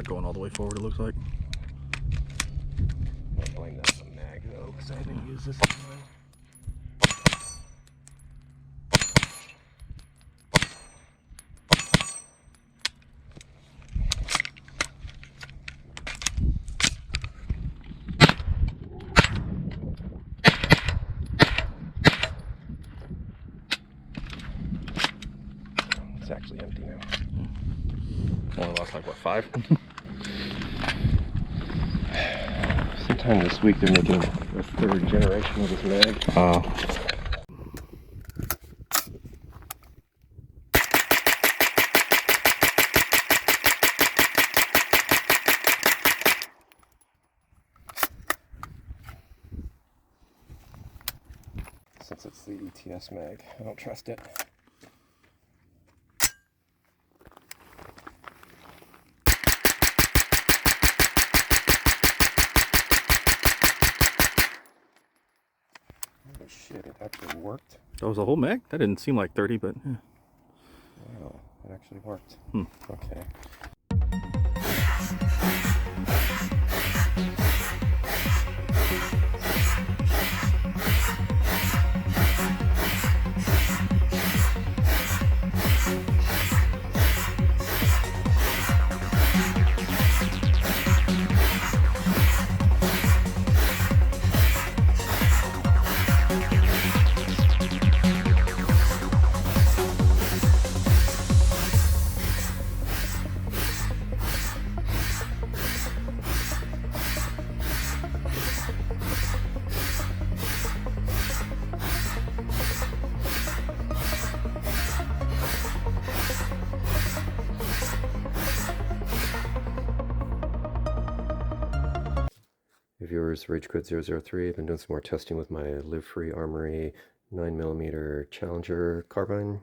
going all the way forward, it looks like. I blame that on the mag though, because I haven't used this in a while. It's actually empty now. Only lost like what, 5? Sometime this week they're making a third generation of this mag. Since it's the ETS mag, I don't trust it. Holy shit, it actually worked. That was a whole mag? That didn't seem like 30, but yeah. Wow, it actually worked. Okay. Viewers, RageQuid003. I've been doing some more testing with my Live Free Armory 9mm Challenger carbine.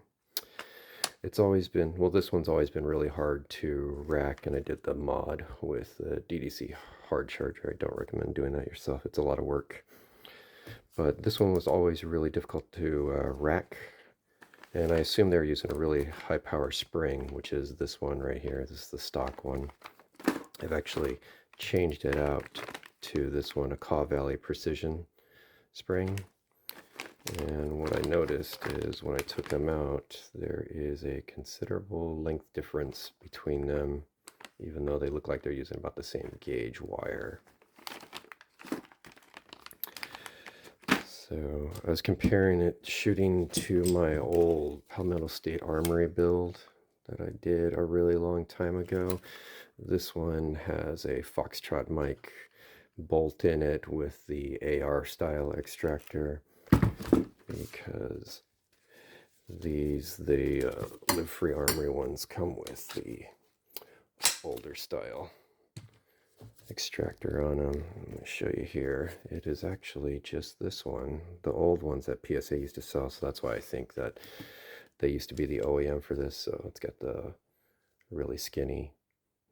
It's always been, well, this one's always been really hard to rack, and I did the mod with the DDC Hard Charger. I don't recommend doing that yourself. It's a lot of work. But this one was always really difficult to rack, and I assume they're using a really high power spring, which is this one right here. This is the stock one. I've actually changed it out to this one, a Caw Valley Precision spring. And what I noticed is when I took them out, there is a considerable length difference between them, even though they look like they're using about the same gauge wire. So I was comparing it, shooting to my old Palmetto State Armory build that I did a really long time ago. This one has a Foxtrot mic bolt in it with the AR style extractor, because the Live Free Armory ones come with the older style extractor on them. Let me show you here. It is actually just this one, the old ones that PSA used to sell, so that's why I think that they used to be the OEM for this. So it's got the really skinny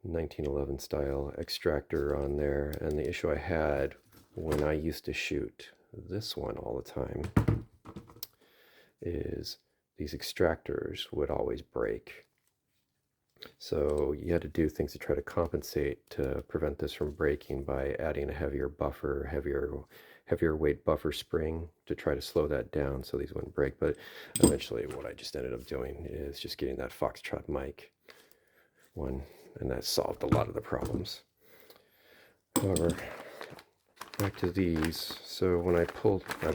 1911 style extractor on there. And the issue I had when I used to shoot this one all the time is these extractors would always break. So you had to do things to try to compensate to prevent this from breaking by adding a heavier buffer, heavier weight buffer spring to try to slow that down so these wouldn't break. But eventually what I just ended up doing is just getting that Foxtrot mic one, and that solved a lot of the problems. However, back to these. So when I pulled, I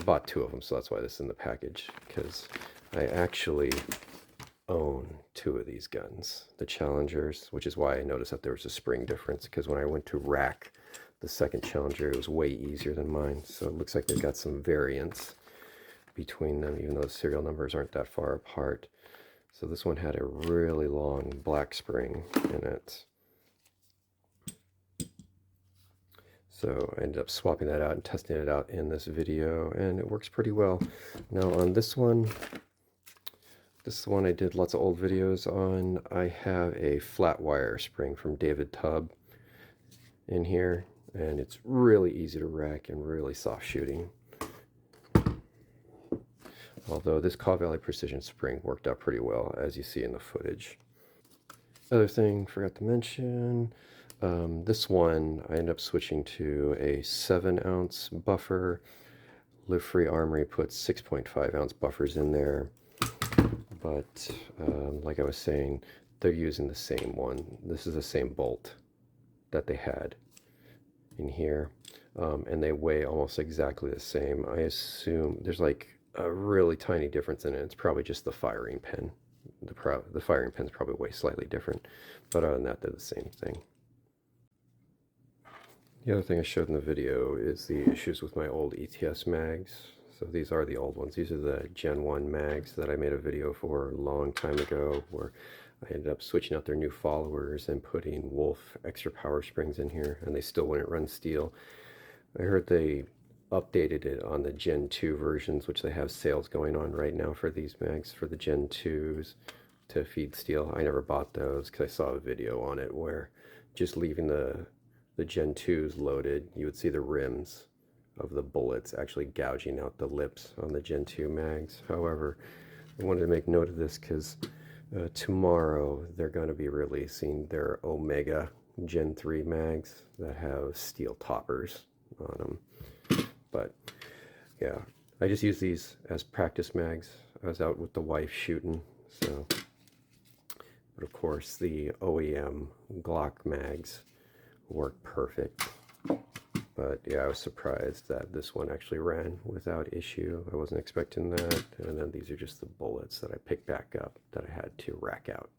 bought 2 of them, so that's why this is in the package, because I actually own 2 of these guns, the Challengers, which is why I noticed that there was a spring difference, because when I went to rack the second Challenger, it was way easier than mine. So it looks like they've got some variance between them, even though the serial numbers aren't that far apart. So this one had a really long black spring in it. So I ended up swapping that out and testing it out in this video, and it works pretty well. Now on this one I did lots of old videos on. I have a flat wire spring from David Tubb in here, and it's really easy to rack and really soft shooting. Although this Caw Valley Precision spring worked out pretty well, as you see in the footage. Other thing, forgot to mention, this one I ended up switching to a 7-ounce buffer. Live Free Armory puts 6.5-ounce buffers in there, but like I was saying, they're using the same one. This is the same bolt that they had in here, and they weigh almost exactly the same. I assume there's like a really tiny difference in it. It's probably just the firing pin. The firing pins probably weigh slightly different, but other than that, they're the same thing. The other thing I showed in the video is the issues with my old ETS mags. So these are the old ones. These are the Gen 1 mags that I made a video for a long time ago, where I ended up switching out their new followers and putting Wolf extra power springs in here, and they still wouldn't run steel. I heard they updated it on the Gen 2 versions, which they have sales going on right now for these mags, for the Gen 2s to feed steel. I never bought those because I saw a video on it where just leaving the Gen 2s loaded, you would see the rims of the bullets actually gouging out the lips on the Gen 2 mags. However, I wanted to make note of this because tomorrow they're going to be releasing their Omega Gen 3 mags that have steel toppers on them. But yeah, I just use these as practice mags. I was out with the wife shooting, so. But of course, the OEM Glock mags work perfect. But yeah, I was surprised that this one actually ran without issue. I wasn't expecting that. And then these are just the bullets that I picked back up that I had to rack out.